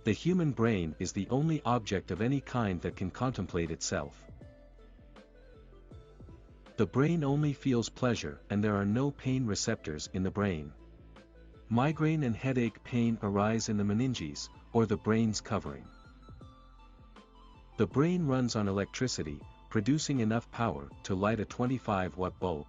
The human brain is the only object of any kind that can contemplate itself. The brain only feels pleasure and there are no pain receptors in the brain. Migraine and headache pain arise in the meninges, or the brain's covering. The brain runs on electricity, producing enough power to light a 25-watt bulb.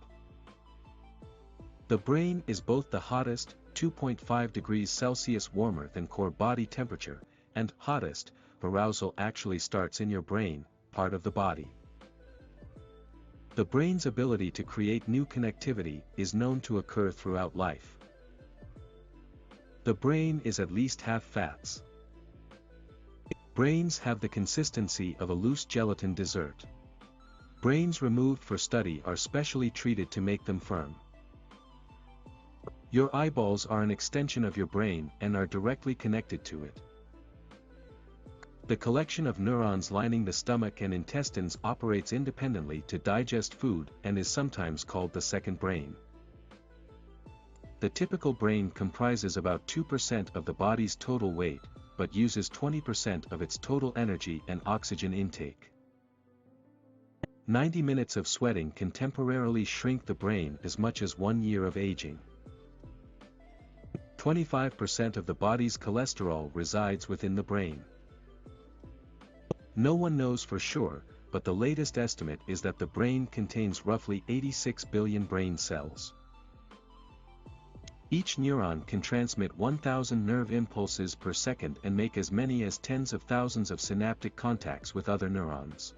The brain is both the hottest, 2.5 degrees Celsius warmer than core body temperature, and hottest, arousal actually starts in your brain, part of the body. The brain's ability to create new connectivity is known to occur throughout life. The brain is at least half fats. Brains have the consistency of a loose gelatin dessert. Brains removed for study are specially treated to make them firm. Your eyeballs are an extension of your brain and are directly connected to it. The collection of neurons lining the stomach and intestines operates independently to digest food and is sometimes called the second brain. The typical brain comprises about 2% of the body's total weight, but uses 20% of its total energy and oxygen intake. 90 minutes of sweating can temporarily shrink the brain as much as 1 year of aging. 25% of the body's cholesterol resides within the brain. No one knows for sure, but the latest estimate is that the brain contains roughly 86 billion brain cells. Each neuron can transmit 1,000 nerve impulses per second and make as many as tens of thousands of synaptic contacts with other neurons.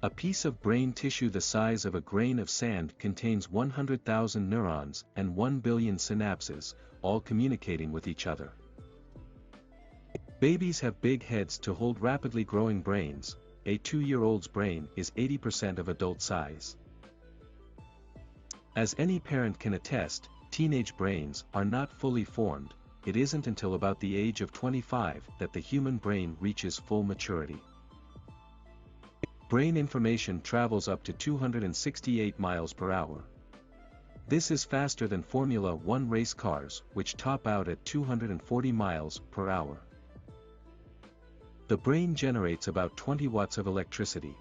A piece of brain tissue the size of a grain of sand contains 100,000 neurons and 1 billion synapses, all communicating with each other. Babies have big heads to hold rapidly growing brains. A 2-year-old's brain is 80% of adult size. As any parent can attest, teenage brains are not fully formed. It isn't until about the age of 25 that the human brain reaches full maturity. Brain information travels up to 268 miles per hour. This is faster than Formula One race cars, which top out at 240 miles per hour. The brain generates about 20 watts of electricity.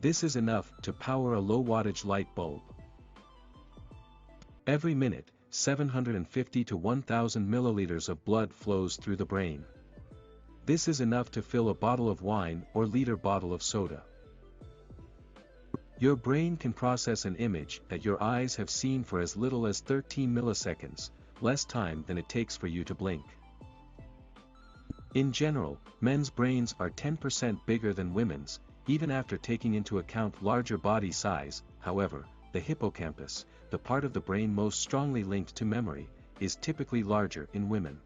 This is enough to power a low-wattage light bulb. Every minute, 750 to 1,000 milliliters of blood flows through the brain. This is enough to fill a bottle of wine or liter bottle of soda. Your brain can process an image that your eyes have seen for as little as 13 milliseconds, less time than it takes for you to blink. In general, men's brains are 10% bigger than women's, even after taking into account larger body size. However, the hippocampus, the part of the brain most strongly linked to memory, is typically larger in women.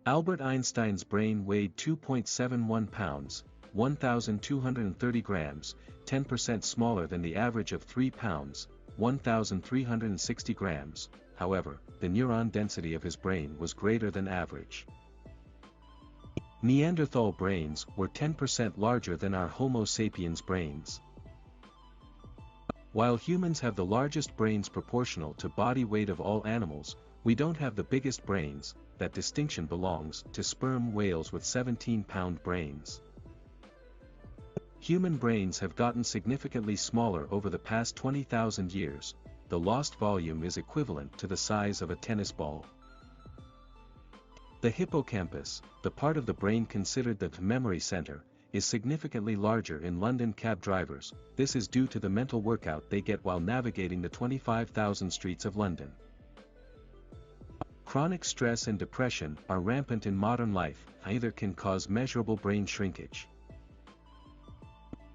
Albert Einstein's brain weighed 2.71 pounds, 1,230 grams, 10% smaller than the average of 3 pounds, 1,360 grams. However, the neuron density of his brain was greater than average. Neanderthal brains were 10% larger than our Homo sapiens brains. While humans have the largest brains proportional to body weight of all animals, we don't have the biggest brains. That distinction belongs to sperm whales with 17-pound brains. Human brains have gotten significantly smaller over the past 20,000 years. The lost volume is equivalent to the size of a tennis ball. The hippocampus, the part of the brain considered the memory center, is significantly larger in London cab drivers. This is due to the mental workout they get while navigating the 25,000 streets of London. Chronic stress and depression are rampant in modern life. Either can cause measurable brain shrinkage.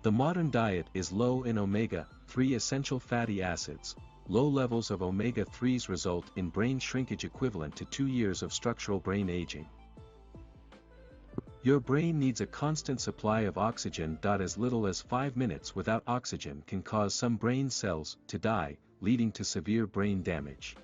The modern diet is low in omega-3 essential fatty acids. Low levels of omega-3s result in brain shrinkage equivalent to 2 years of structural brain aging. Your brain needs a constant supply of oxygen. As little as 5 minutes without oxygen can cause some brain cells to die, leading to severe brain damage.